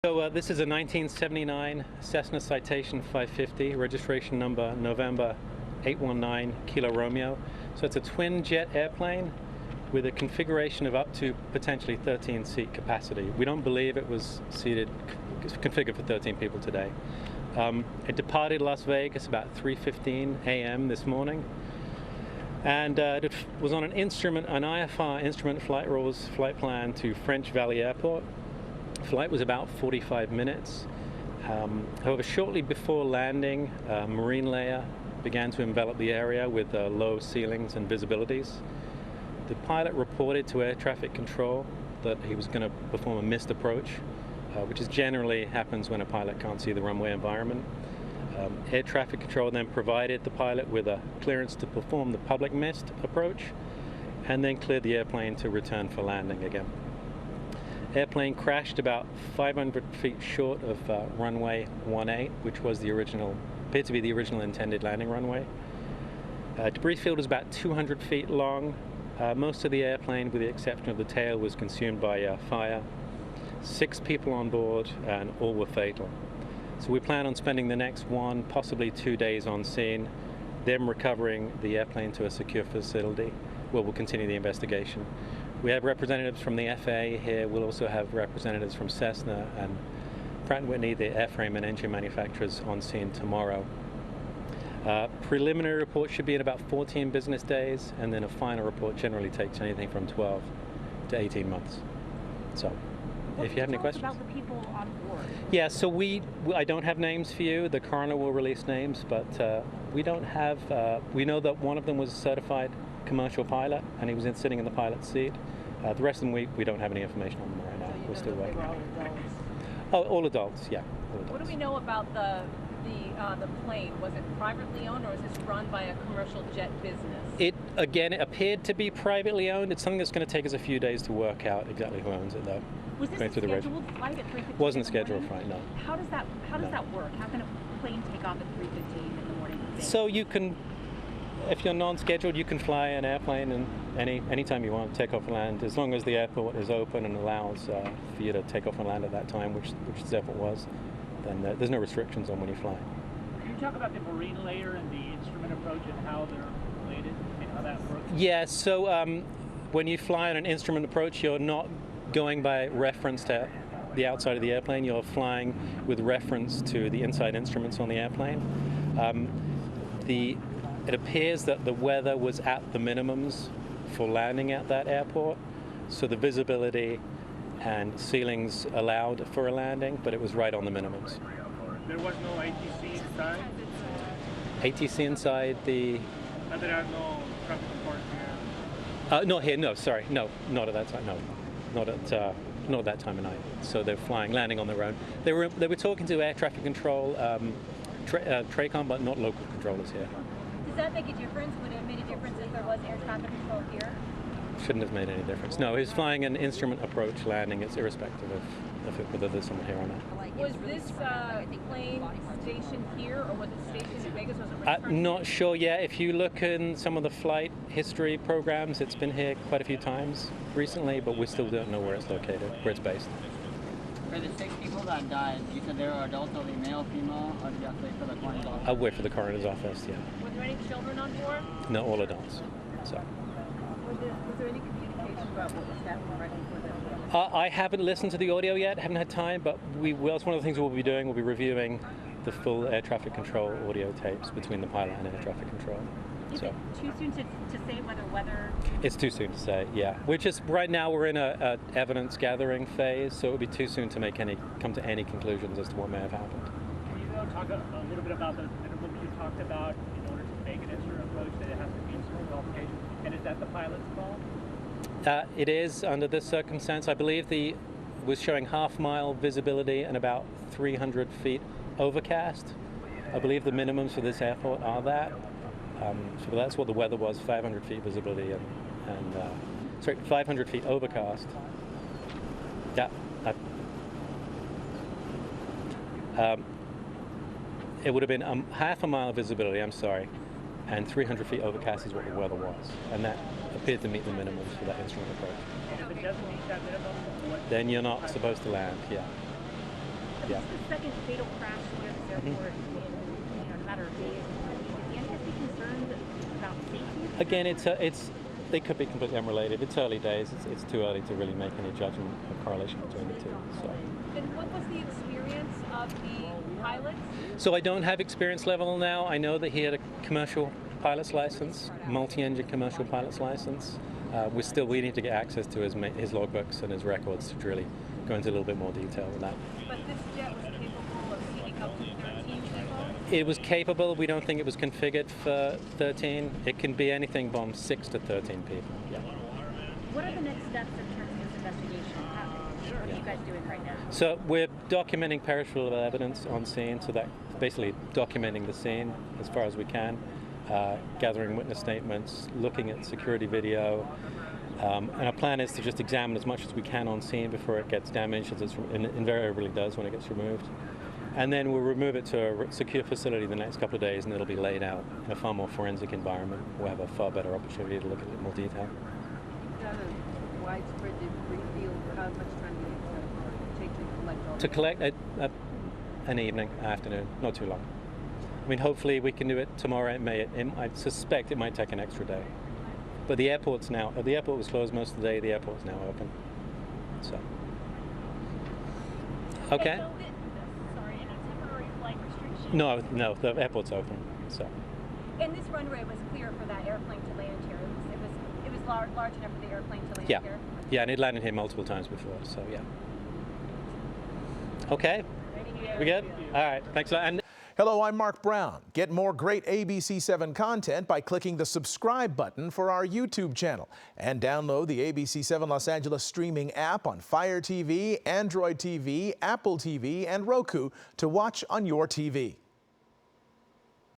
So this is a 1979 Cessna Citation 550, registration number November 819 Kilo Romeo. So it's a twin jet airplane with a configuration of up to potentially 13 seat capacity. We don't believe it was configured for 13 people today. It departed Las Vegas about 3:15 a.m. this morning, and it was on an IFR instrument flight rules flight plan to French Valley Airport. Flight was about 45 minutes. However, shortly before landing, a marine layer began to envelop the area with low ceilings and visibilities. The pilot reported to air traffic control that he was going to perform a missed approach, which generally happens when a pilot can't see the runway environment. Air traffic control then provided the pilot with a clearance to perform the public missed approach, and then cleared the airplane to return for landing again. Airplane crashed about 500 feet short of runway 18, which was appeared to be the original intended landing runway. Debris field was about 200 feet long. Most of the airplane, with the exception of the tail, was consumed by fire. 6 people on board, and all were fatal. So we plan on spending the next 1, possibly 2 days on scene, then recovering the airplane to a secure facility where we'll continue the investigation. We have representatives from the FAA here. We'll also have representatives from Cessna and Pratt & Whitney, the airframe and engine manufacturers, on scene tomorrow. Preliminary report should be in about 14 business days, and then a final report generally takes anything from 12 to 18 months. So, if you have any questions. About the people on board? Yeah, so I don't have names for you. The coroner will release names, but we don't have. We know that one of them was a certified commercial pilot, and he was sitting in the pilot's seat. The rest of them, we don't have any information on them right now. We're still waiting. Oh, all adults, yeah. All adults. What do we know about the plane? Was it privately owned, or was this run by a commercial jet business? It appeared to be privately owned. It's something that's going to take us a few days to work out exactly who owns it, though. Was this a scheduled flight at 3:15? Wasn't a scheduled flight, no. How does that work? How can a plane take off at 3:15 in the morning? So you can, if you're non-scheduled, you can fly an airplane and anytime you want, take off and land, as long as the airport is open and allows for you to take off and land at that time, which this airport was. Then there's no restrictions on when you fly. Can you talk about the marine layer and the instrument approach and how they're related and how that works? Yeah, so when you fly on an instrument approach, you're not going by reference to the outside of the airplane. You're flying with reference to the inside instruments on the airplane. It appears that the weather was at the minimums for landing at that airport, so the visibility and ceilings allowed for a landing, but it was right on the minimums. There was no ATC inside? ATC inside the... And there are no traffic reports here? Not here, no, sorry. No, not at that time, no. Not at that time of night. So they're landing on their own. They were talking to air traffic control, TRACON, but not local controllers here. Does that make a difference? Would it have made a difference if there was air traffic control here? Shouldn't have made any difference. No, he was flying an instrument approach landing. It's irrespective of whether there's someone here or not. Was this plane stationed here, or was it stationed in Vegas? Was it not sure yet. If you look in some of the flight history programs, it's been here quite a few times recently, but we still don't know where it's located, where it's based. For the 6 people that died, you said they were adults, only male, female, or did you have to wait for the coroner's office? I'll wait for the coroner's office, yeah. Were there any children on board? No, all adults. So. Was there any communication about what was happening right before that? I haven't listened to the audio yet, haven't had time, but we will. It's one of the things we'll be doing. We'll be reviewing the full air traffic control audio tapes between the pilot and air traffic control. Is it too soon to say whether... It's too soon to say, yeah. Right now we're in a evidence gathering phase, so it would be too soon to come to any conclusions as to what may have happened. Can you talk a little bit about the minimums you talked about in order to make an instrument approach, that it has to be instrument qualification, and is that the pilot's call? It is under this circumstance. I believe was showing half-mile visibility and about 300 feet overcast. I believe the minimums for this airport are that. So that's what the weather was, 500 feet visibility and 500 feet overcast. Yeah. It would have been half a mile of visibility, I'm sorry, and 300 feet overcast is what the weather was. And that appeared to meet the minimums for that instrument approach. If it doesn't meet that minimum, then you're not supposed to land, yeah. Yeah. This is the second fatal crash near this airport in a matter of days. Is the NTSB concerned about safety? Again, they could be completely unrelated. It's early days. It's too early to really make any judgment or correlation between the two. So. And what was the experience of the pilots? So I don't have experience level now. I know that he had a commercial pilot's license, multi-engine commercial pilot's license. We're still waiting to get access to his logbooks and his records to really go into a little bit more detail with that. But this jet was capable of seating up to 13 people? It was capable. We don't think it was configured for 13. It can be anything from 6 to 13 people. Yeah. What are the next steps in terms of this investigation? What are you guys doing right now? So we're documenting perishable evidence on scene, so that basically documenting the scene as far as we can, gathering witness statements, looking at security video, and our plan is to just examine as much as we can on scene before it gets damaged, as it invariably does when it gets removed. And then we'll remove it to a secure facility the next couple of days, and it'll be laid out in a far more forensic environment. We'll have a far better opportunity to look at it in more detail. Got a widespread debris field. How much time do you take to collect all To collect an evening, afternoon, not too long. I mean, hopefully we can do it tomorrow. I suspect it might take an extra day. But the airport was closed most of the day. The airport's now open. So. Okay. Sorry, any temporary flight restrictions? No, the airport's open. So. And this runway was clear for that airplane to land here. It was large enough for the airplane to land here. Yeah, and it landed here multiple times before. So yeah. Okay. We good? All right. Thanks a lot. And Hello, I'm Mark Brown. Get more great ABC7 content by clicking the subscribe button for our YouTube channel. And download the ABC7 Los Angeles streaming app on Fire TV, Android TV, Apple TV, and Roku to watch on your TV.